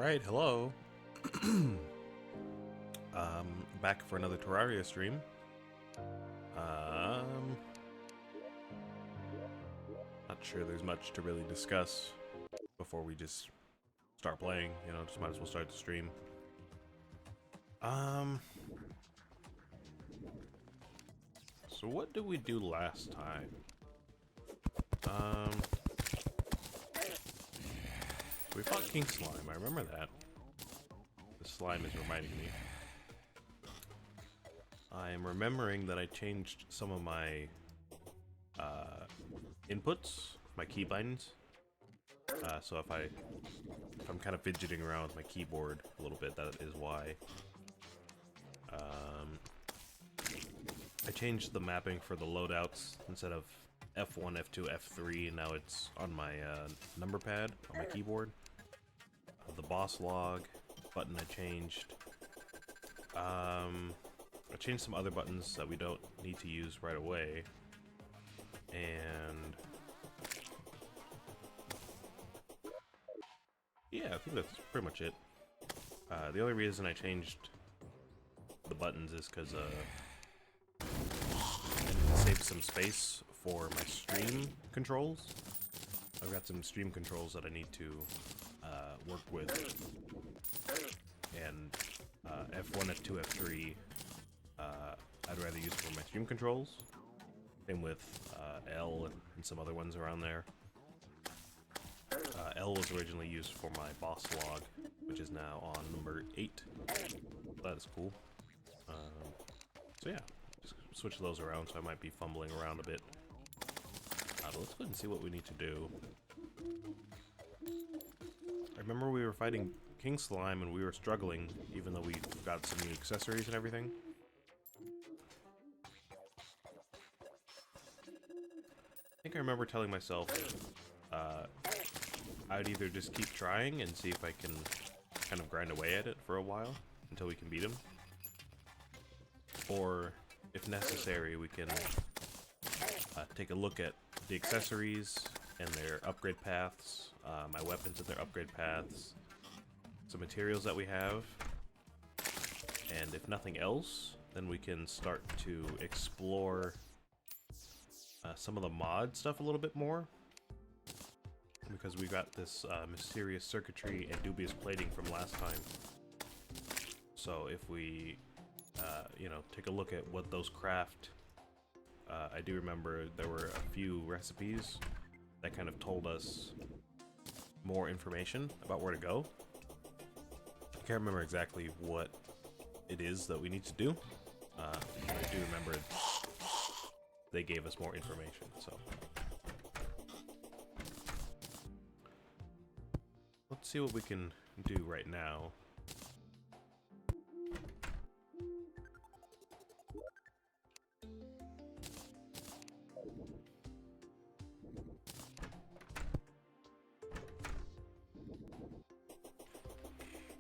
Alright, hello. Back for another Terraria stream. Um, Not sure there's much to really discuss before we just start playing, just might as well start the stream. So what did we do last time? We fought King Slime, I remember that. The slime is reminding me. I'm remembering that I changed some of my inputs, my keybinds. So if I'm kind of fidgeting around with my keyboard a little bit, that is why. I changed the mapping for the loadouts. Instead of F1, F2, F3, now it's on my number pad on my keyboard. The boss log button I changed. I changed some other buttons that we don't need to use right away. And yeah, I think that's pretty much it. The only reason I changed the buttons is because I need to save some space for my stream controls. I've got some stream controls that I need to work with, and F1, F2, F3 I'd rather use for my stream controls. Same with L and some other ones around there. L was originally used for my boss log, which is now on number 8. That is cool. So yeah, just switch those around, so I might be fumbling around a bit. But let's go ahead and see what we need to do. I remember we were fighting King Slime and we were struggling, even though we got some new accessories and everything. I think I remember telling myself I'd either just keep trying and see if I can kind of grind away at it for a while until we can beat him, or if necessary we can take a look at the accessories and their upgrade paths, my weapons and their upgrade paths, some materials that we have, and if nothing else, then we can start to explore some of the mod stuff a little bit more, because we got this mysterious circuitry and dubious plating from last time. So if we, take a look at what those craft, I do remember there were a few recipes that kind of told us more information about where to go. I can't remember exactly what it is that we need to do. I do remember they gave us more information, so. Let's see what we can do right now.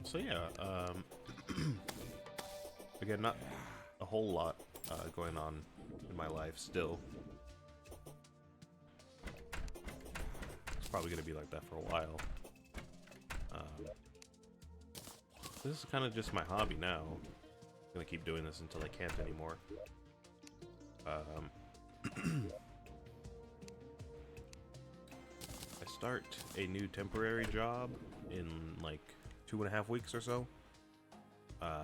So yeah, again, not a whole lot going on in my life still. It's probably going to be like that for a while. This is kind of just my hobby now. I'm going to keep doing this until I can't anymore. I start a new temporary job in like 2.5 weeks or so.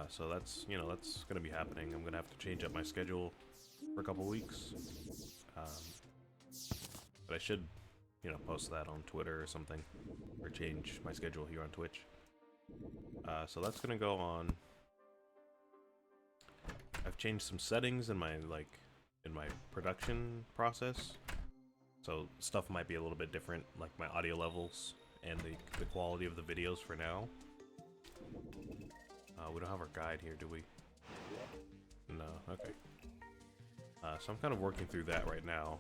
So that's, that's gonna be happening. I'm gonna have to change up my schedule for a couple weeks. But I should, post that on Twitter or something, or change my schedule here on Twitch. So that's gonna go on. I've changed some settings in my production process. So stuff might be a little bit different, like my audio levels and the quality of the videos for now. We don't have our guide here, do we? No, okay. So I'm kind of working through that right now.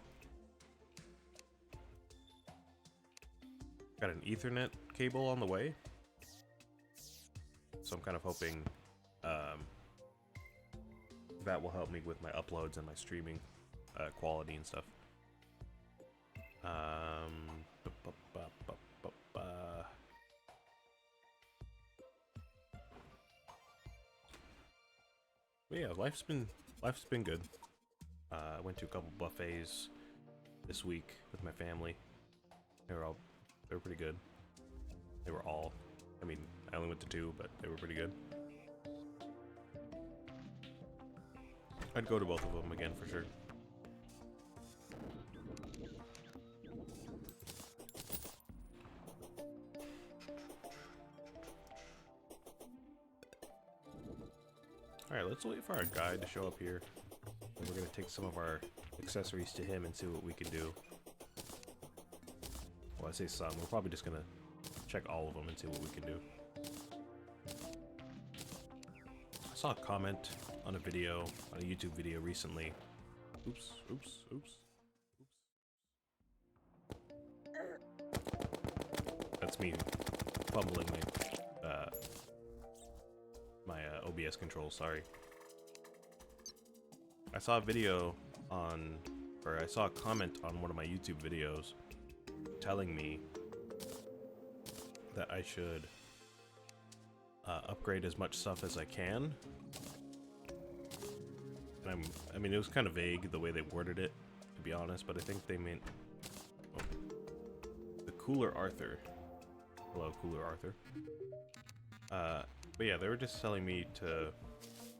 Got an Ethernet cable on the way. So I'm kind of hoping that will help me with my uploads and my streaming quality and stuff. yeah, life's been good. I went to a couple buffets this week with my family. They were pretty good. They were all, I mean, I only went to 2, but they were pretty good. I'd go to both of them again for sure. Alright, let's wait for our guide to show up here. And we're gonna take some of our accessories to him and see what we can do. Well, I say some. We're probably just gonna check all of them and see what we can do. I saw a comment on a video, on a YouTube video recently. Oops. That's me fumbling my OBS control, sorry. I saw a video on, or I saw a comment on one of my YouTube videos telling me that I should upgrade as much stuff as I can. And I mean, it was kind of vague the way they worded it, to be honest, but I think they meant the Cooler Arthur. Hello, Cooler Arthur. But yeah, they were just telling me to,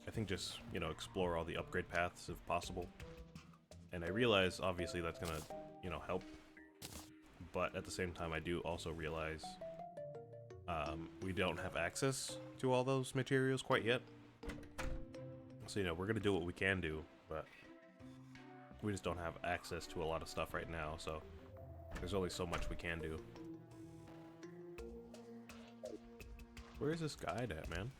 I think, just, you know, explore all the upgrade paths if possible. And I realize, obviously, that's gonna, you know, help. But at the same time, I do also realize we don't have access to all those materials quite yet. So, you know, we're gonna do what we can do, but we just don't have access to a lot of stuff right now, so there's only so much we can do. Where is this guide at, man?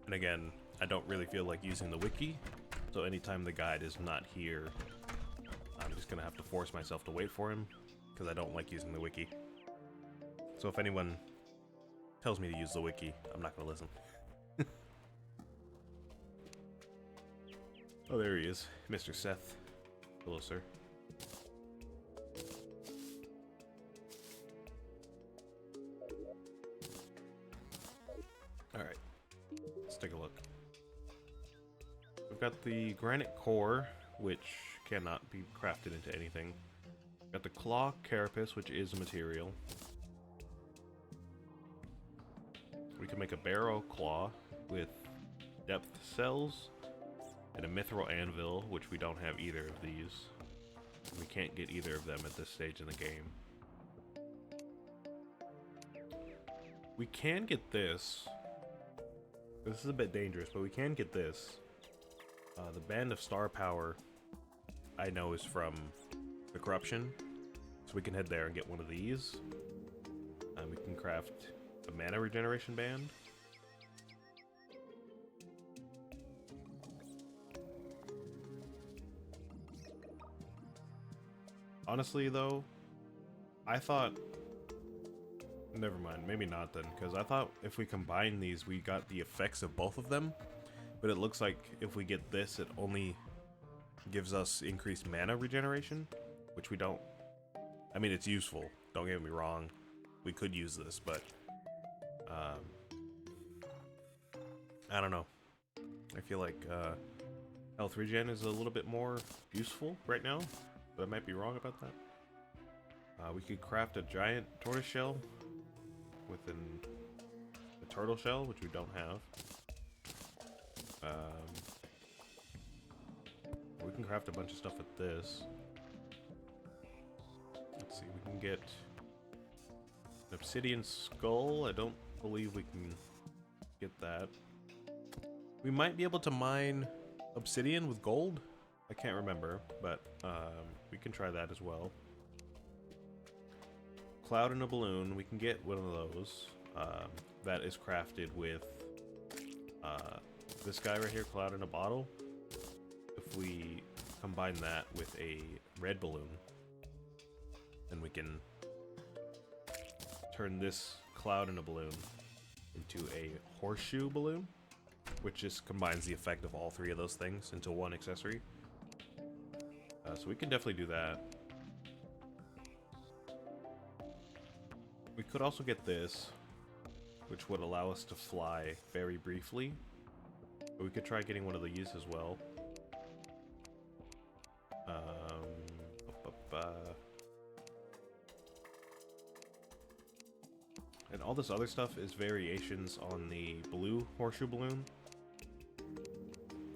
And again, I don't really feel like using the wiki, so anytime the guide is not here, I'm just gonna have to force myself to wait for him, because I don't like using the wiki. So if anyone tells me to use the wiki, I'm not gonna listen. Oh, there he is, Mr. Seth. Hello, sir. Alright, let's take a look. We've got the granite core, which cannot be crafted into anything. We've got the claw carapace, which is a material. We can make a barrow claw with depth cells and a mithril anvil, which we don't have either of these. We can't get either of them at this stage in the game. We can get this. This is a bit dangerous, but we can get this. The Band of Star Power, I know, is from the Corruption, so we can head there and get one of these. We can craft a mana regeneration band. Honestly, though, I thought... Never mind, maybe not then, because I thought if we combine these, we got the effects of both of them. But it looks like if we get this, it only gives us increased mana regeneration, which we don't... I mean, it's useful, don't get me wrong. We could use this, but... I don't know. I feel like health regen is a little bit more useful right now, but I might be wrong about that. We could craft a giant tortoise shell with a turtle shell, which we don't have. We can craft a bunch of stuff with this. Let's see, we can get an obsidian skull. I don't believe we can get that. We might be able to mine obsidian with gold. I can't remember, but we can try that as well. Cloud in a balloon. We can get one of those. That is crafted with this guy right here, Cloud in a bottle. If we combine that with a red balloon, then we can turn this Cloud in a balloon into a horseshoe balloon, which just combines the effect of all three of those things into one accessory. So we can definitely do that. We could also get this, which would allow us to fly very briefly. But we could try getting one of these as well. And all this other stuff is variations on the blue horseshoe balloon.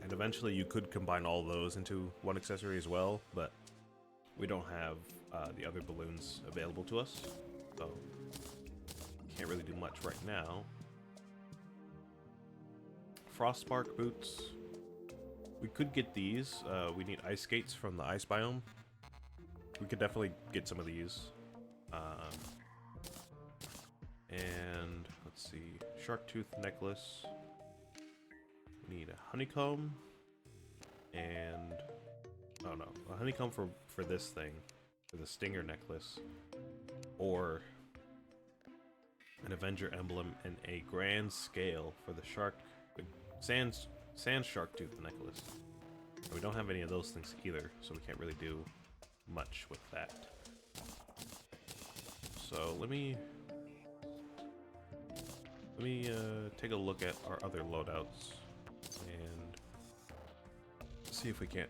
And eventually you could combine all those into one accessory as well, but we don't have the other balloons available to us, so can't really do much right now. Frostspark boots. We could get these. We need ice skates from the ice biome. We could definitely get some of these. And let's see, shark tooth necklace. We need a honeycomb, and oh no, a honeycomb for this thing, for the stinger necklace, or an Avenger emblem and a grand scale for the sand shark tooth necklace. And we don't have any of those things either, so we can't really do much with that. So let me take a look at our other loadouts and see if we can't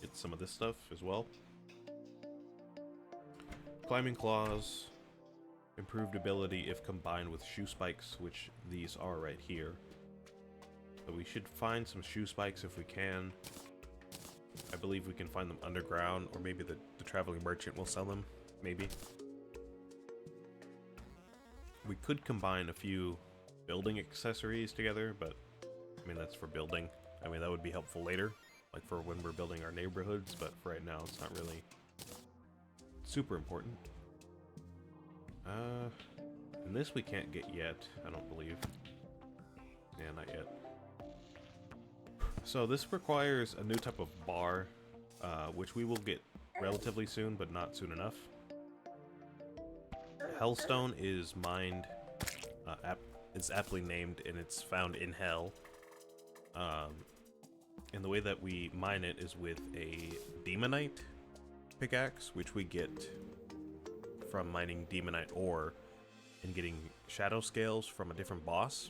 get some of this stuff as well. Climbing claws, improved ability if combined with shoe spikes, which these are right here. So we should find some shoe spikes if we can. I believe we can find them underground, or maybe the traveling merchant will sell them, maybe. We could combine a few building accessories together, but I mean, that's for building. I mean, that would be helpful later, like for when we're building our neighborhoods, but for right now, it's not really super important. And this we can't get yet, I don't believe. Yeah, not yet. So this requires a new type of bar, which we will get relatively soon, but not soon enough. Hellstone is mined, it's aptly named, and it's found in Hell. And the way that we mine it is with a Demonite pickaxe, which we get from mining Demonite ore and getting shadow scales from a different boss.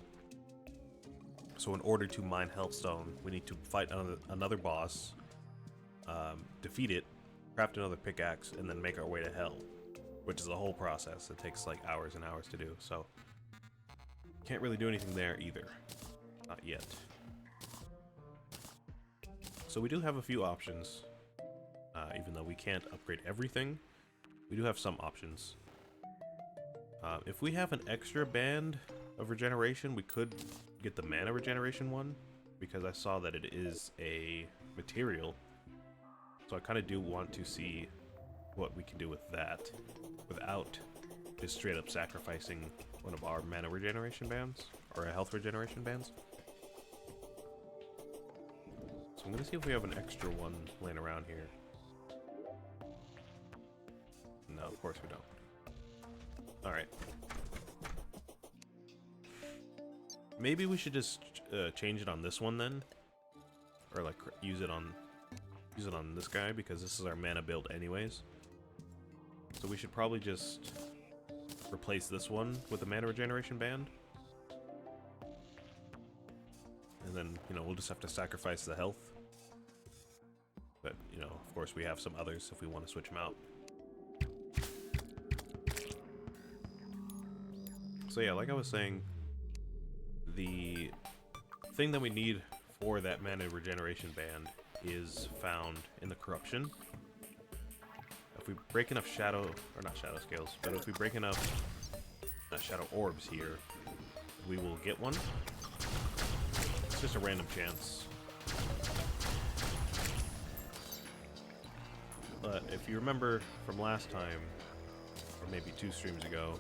So in order to mine Hellstone, we need to fight another boss, defeat it, craft another pickaxe, and then make our way to Hell, which is a whole process. It takes like hours and hours to do, so can't really do anything there either. Not yet. So we do have a few options, even though we can't upgrade everything. We do have some options. If we have an extra band of regeneration, we could get the mana regeneration one, because I saw that it is a material. So I kind of do want to see what we can do with that without just straight up sacrificing one of our mana regeneration bands, or a health regeneration bands. So I'm gonna see if we have an extra one laying around here. No, of course we don't. Alright. Maybe we should just change it on this one then, or like use it on this guy, because this is our mana build anyways. So we should probably just replace this one with a mana regeneration band, and then, you know, we'll just have to sacrifice the health. But, you know, of course we have some others if we want to switch them out. So yeah, like I was saying, the thing that we need for that mana regeneration band is found in the corruption. If we break enough shadow, or not shadow scales, but if we break enough shadow orbs here, we will get one. It's just a random chance. But if you remember from last time, or maybe 2 streams ago,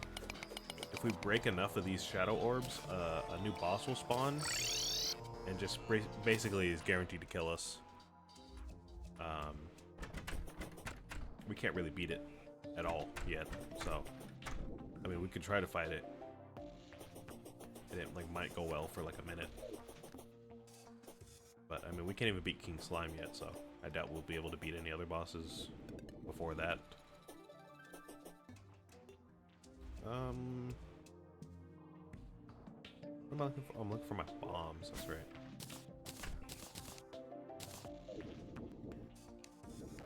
if we break enough of these shadow orbs, a new boss will spawn, and just basically is guaranteed to kill us. We can't really beat it at all yet, so I mean, we could try to fight it, and it like might go well for like a minute. But I mean, we can't even beat King Slime yet, so I doubt we'll be able to beat any other bosses before that. What am I looking for? Oh, I'm looking for my bombs, that's right.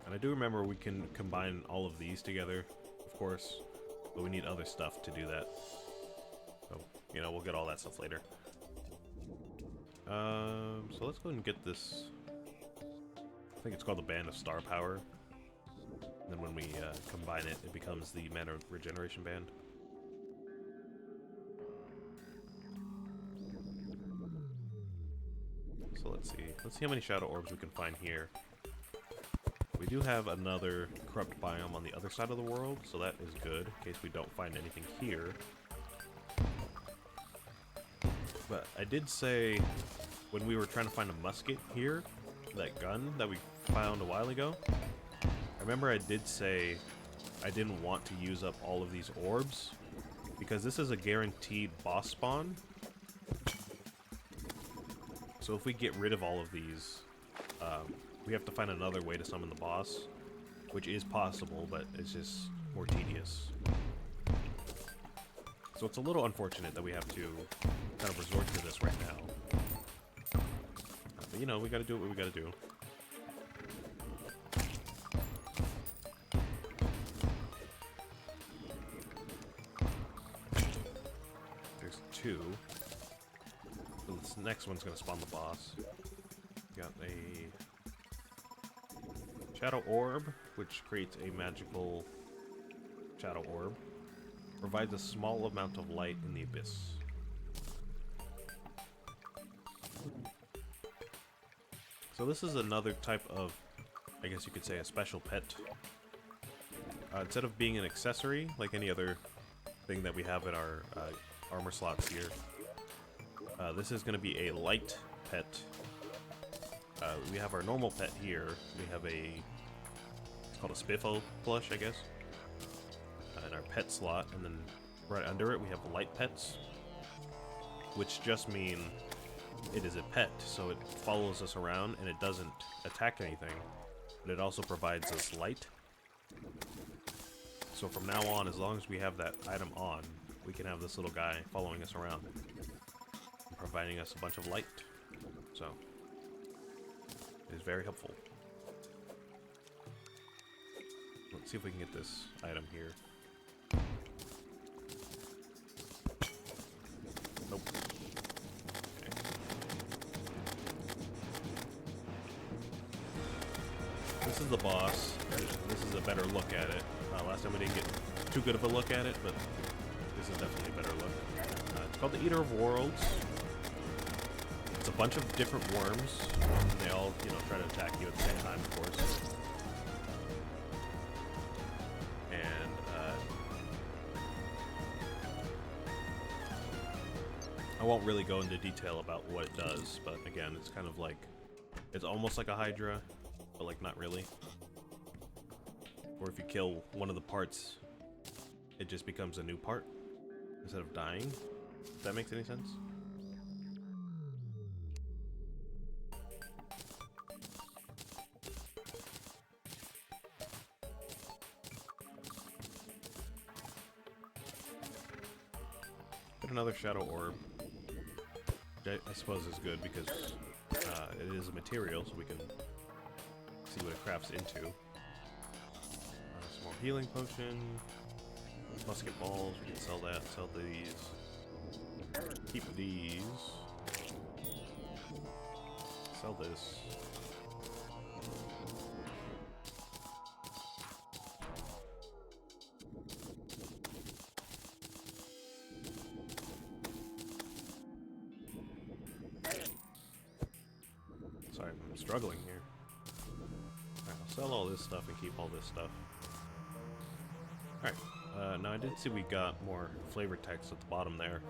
And I do remember we can combine all of these together, of course, but we need other stuff to do that. So, you know, we'll get all that stuff later. So let's go ahead and get this. I think it's called the Band of Star Power. And then when we combine it, it becomes the Mana Regeneration Band. So let's see. Let's see how many Shadow Orbs we can find here. We do have another corrupt biome on the other side of the world, so that is good, in case we don't find anything here. But I did say, when we were trying to find a musket here, that gun that we found a while ago, I remember I did say I didn't want to use up all of these orbs, because this is a guaranteed boss spawn. So if we get rid of all of these, we have to find another way to summon the boss, which is possible, but it's just more tedious. So it's a little unfortunate that we have to kind of resort to this right now. But you know, we gotta do what we gotta do. There's two. So this next one's gonna spawn the boss. Got a Shadow Orb, which creates a magical Shadow Orb. Provides a small amount of light in the abyss. So this is another type of, I guess you could say, a special pet. Instead of being an accessory, like any other thing that we have in our armor slots here, this is going to be a light pet. We have our normal pet here. We have it's called a Spiffo plush, I guess. In our pet slot, and then right under it we have light pets, which just mean it is a pet, so it follows us around and it doesn't attack anything, but it also provides us light. So from now on, as long as we have that item on, we can have this little guy following us around and providing us a bunch of light. So it is very helpful. Let's see if we can get this item here. Nope. Okay. This is the boss. This is a better look at it. Last time we didn't get too good of a look at it, but this is definitely a better look. It's called the Eater of Worlds. It's a bunch of different worms, and they all, you know, try to attack you at the same time, of course. I won't really go into detail about what it does, but again, it's kind of like, it's almost like a Hydra, but like not really. Or if you kill one of the parts, it just becomes a new part instead of dying. If that makes any sense? Get another Shadow Orb. I suppose is good because it is a material, so we can see what it crafts into. Small healing potion, musket balls, we can sell that, sell these, keep these, sell this. Sorry, I'm struggling here. Alright, I'll sell all this stuff and keep all this stuff. Alright, now I did see we got more flavor text at the bottom there.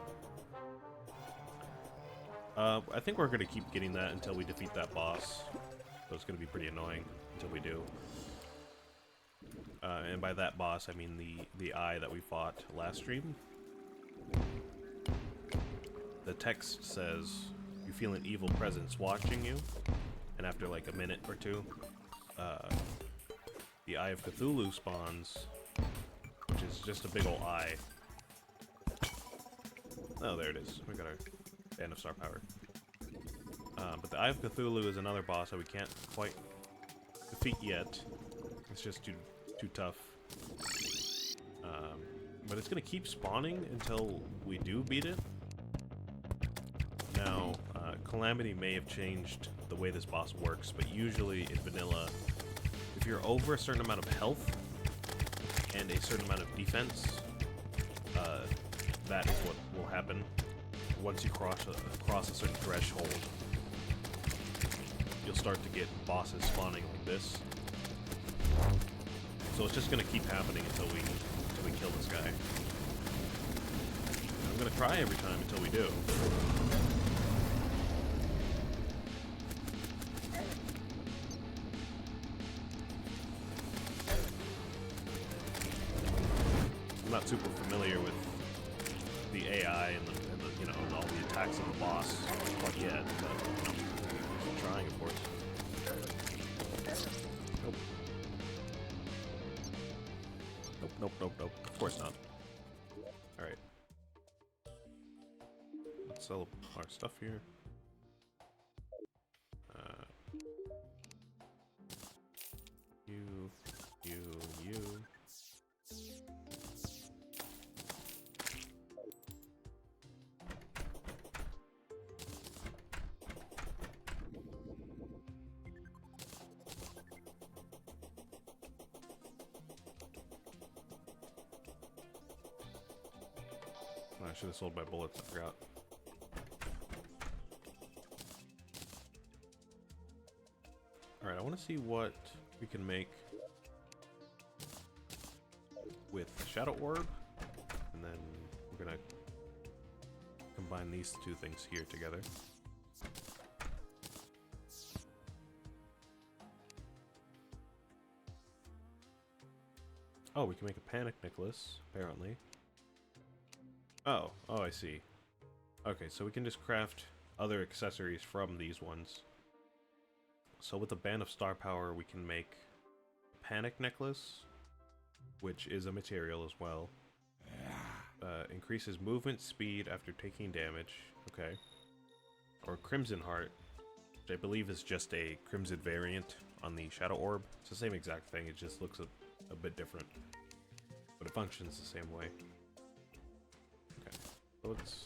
I think we're going to keep getting that until we defeat that boss. So it's going to be pretty annoying until we do. And by that boss, I mean the eye that we fought last stream. The text says, you feel an evil presence watching you. And after like a minute or two, the Eye of Cthulhu spawns, which is just a big ol' eye. Oh, there it is. We got our Band of Star Power. But the Eye of Cthulhu is another boss that we can't quite defeat yet. It's just too tough. But it's gonna keep spawning until we do beat it. Now, Calamity may have changed the way this boss works, but usually in vanilla, if you're over a certain amount of health and a certain amount of defense, that is what will happen. Once you cross a certain threshold, you'll start to get bosses spawning like this. So it's just gonna keep happening until we kill this guy. I'm gonna cry every time until we do. I'm not super familiar with the AI and the you know, all the attacks of the boss quite yet, but you know, I'm trying, of course. Nope. Nope. Of course not. Alright. Let's sell our stuff here. You. I should have sold my bullets, I forgot. Alright, I want to see what we can make with Shadow Orb, and then we're gonna combine these two things here together. Oh, we can make a Panic Necklace, apparently. Oh, I see. Okay, so we can just craft other accessories from these ones. So with the Band of Star Power, we can make a Panic Necklace, which is a material as well. Increases movement speed after taking damage. Okay. Or Crimson Heart, which I believe is just a Crimson variant on the Shadow Orb. It's the same exact thing, it just looks a bit different. But it functions the same way. Let's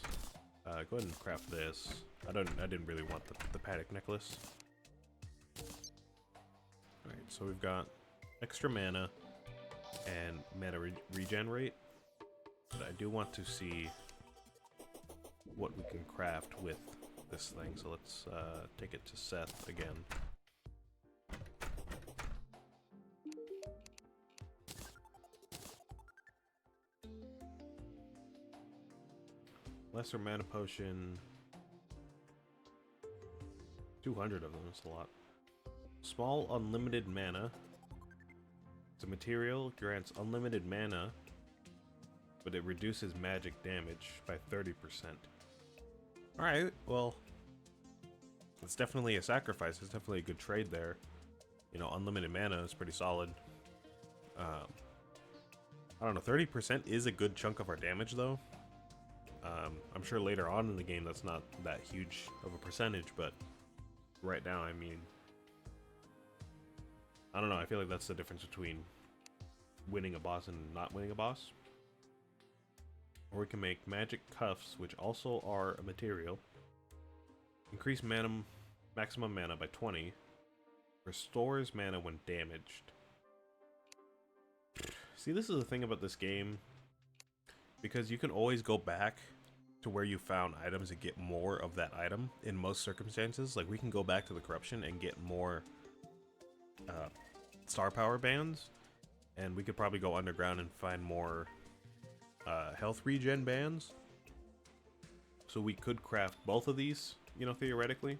go ahead and craft this. I didn't really want the Panic Necklace. Alright, so we've got extra mana and mana regen rate. But I do want to see what we can craft with this thing. So let's take it to Seth again. Lesser mana potion. 200 of them, that's a lot. Small unlimited mana. It's a material, grants unlimited mana, but it reduces magic damage by 30%. Alright, well, it's definitely a sacrifice. It's definitely a good trade there. You know, unlimited mana is pretty solid. I don't know, 30% is a good chunk of our damage, though. I'm sure later on in the game that's not that huge of a percentage, but right now, I mean, I don't know, I feel like that's the difference between winning a boss and not winning a boss. Or we can make magic cuffs, which also are a material. Increase maximum mana by 20. Restores mana when damaged. See, this is the thing about this game. Because you can always go back to where you found items and get more of that item in most circumstances. Like, we can go back to the corruption and get more star power bands. And we could probably go underground and find more health regen bands. So we could craft both of these, you know, theoretically.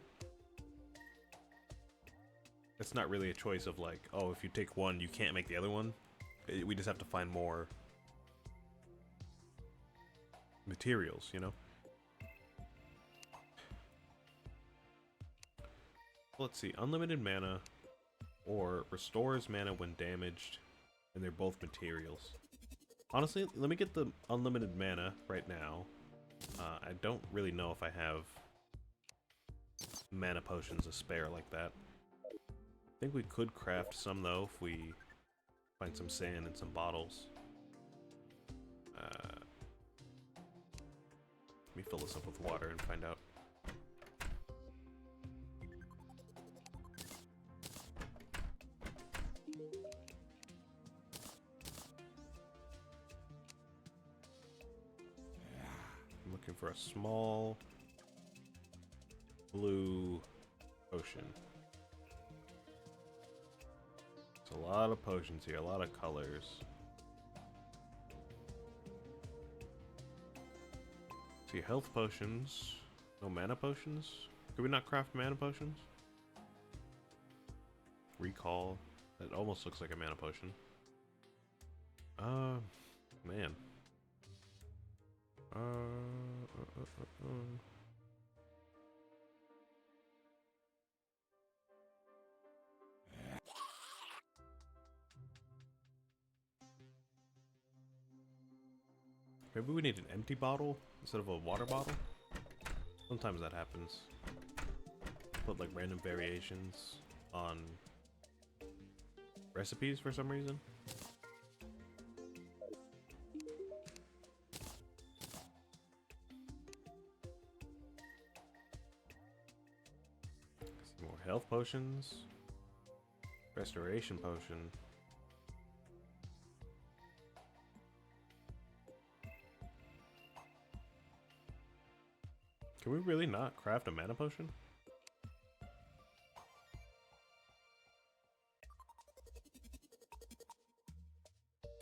It's not really a choice of like, oh, if you take one, you can't make the other one. We just have to find more materials, you know? Let's see, unlimited mana or restores mana when damaged, and they're both materials. Honestly, let me get the unlimited mana right now, I don't really know if I have mana potions to spare like that. I think we could craft some though if we find some sand and some bottles. Let me fill this up with water and find out. I'm looking for a small blue potion. There's a lot of potions here, a lot of colors. See, health potions. No mana potions? Could we not craft mana potions? Recall. That almost looks like a mana potion. Man. Maybe we need an empty bottle instead of a water bottle? Sometimes that happens. Put like random variations on recipes for some reason. Some more health potions. Restoration potion. Can we really not craft a mana potion?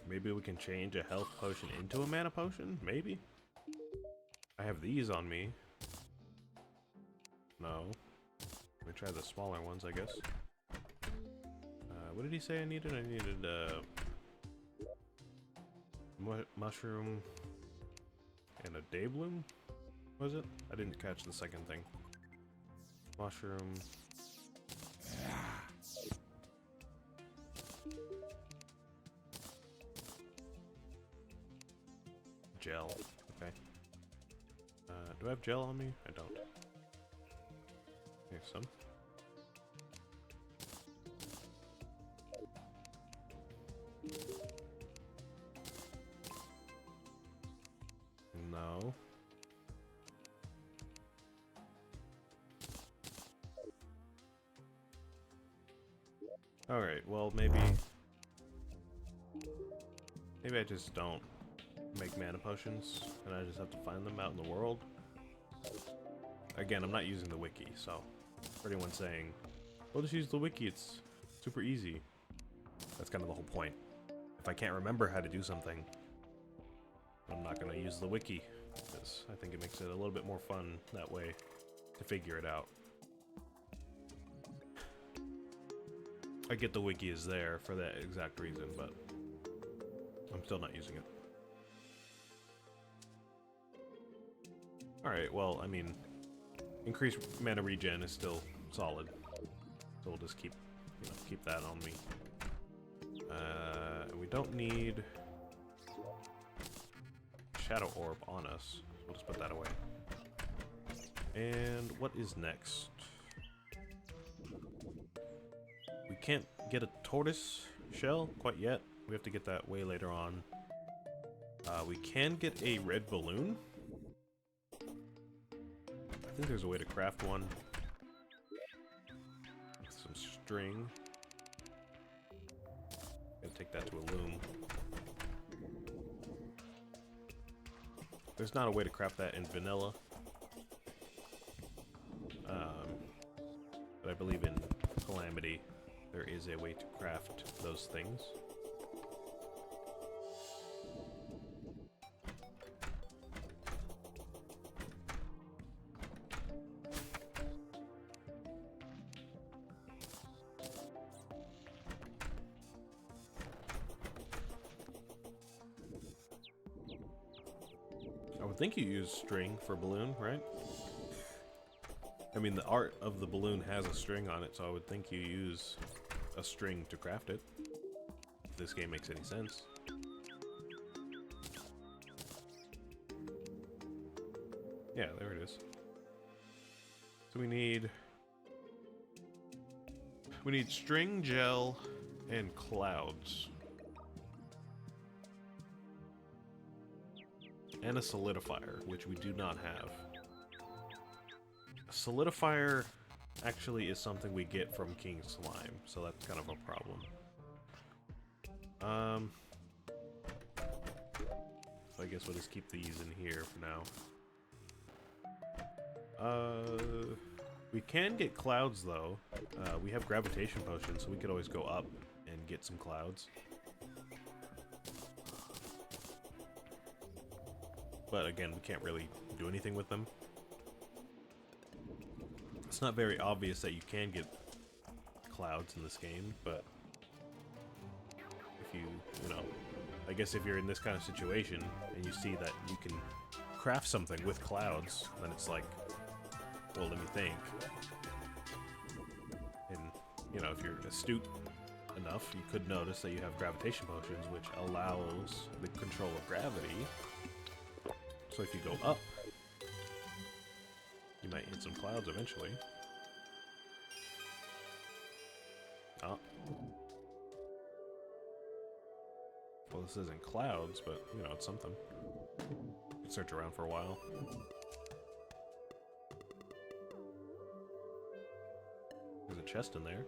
Maybe we can change a health potion into a mana potion? Maybe? I have these on me. No. Let me try the smaller ones, I guess. What did he say I needed? I needed, mushroom and a day bloom? Was it? I didn't catch the second thing. Mushroom. Gel. Okay. Do I have gel on me? I don't. Here's some. No. Alright, well maybe I just don't make mana potions and I just have to find them out in the world. Again, I'm not using the wiki, so for anyone saying, well, just use the wiki, it's super easy. That's kind of the whole point. If I can't remember how to do something, I'm not going to use the wiki, because I think it makes it a little bit more fun that way to figure it out. I get the wiki is there for that exact reason, but I'm still not using it. Alright, well, I mean, increased mana regen is still solid. So we'll just keep, keep that on me. We don't need Shadow Orb on us. We'll just put that away. And what is next? We can't get a tortoise shell quite yet. We have to get that way later on. We can get a red balloon. I think there's a way to craft one. With some string. Gonna take that to a loom. There's not a way to craft that in vanilla. But I believe in Calamity there is a way to craft those things. I would think you use string for balloon, right? I mean, the art of the balloon has a string on it, so I would think you use a string to craft it. If this game makes any sense. Yeah, there it is. So we need string, gel, and clouds. And a solidifier, which we do not have. A solidifier actually is something we get from King Slime, so that's kind of a problem. So I guess we'll just keep these in here for now. We can get clouds, though. We have gravitation potions, so we could always go up and get some clouds. But again, we can't really do anything with them. It's not very obvious that you can get clouds in this game, but if you know, I guess if you're in this kind of situation and you see that you can craft something with clouds, then it's like, well, let me think. And, you know, if you're astute enough, you could notice that you have gravitation potions, which allows the control of gravity. So if you go up, you might hit some clouds eventually. Oh. Well, this isn't clouds, but, you know, it's something. Search around for a while. There's a chest in there.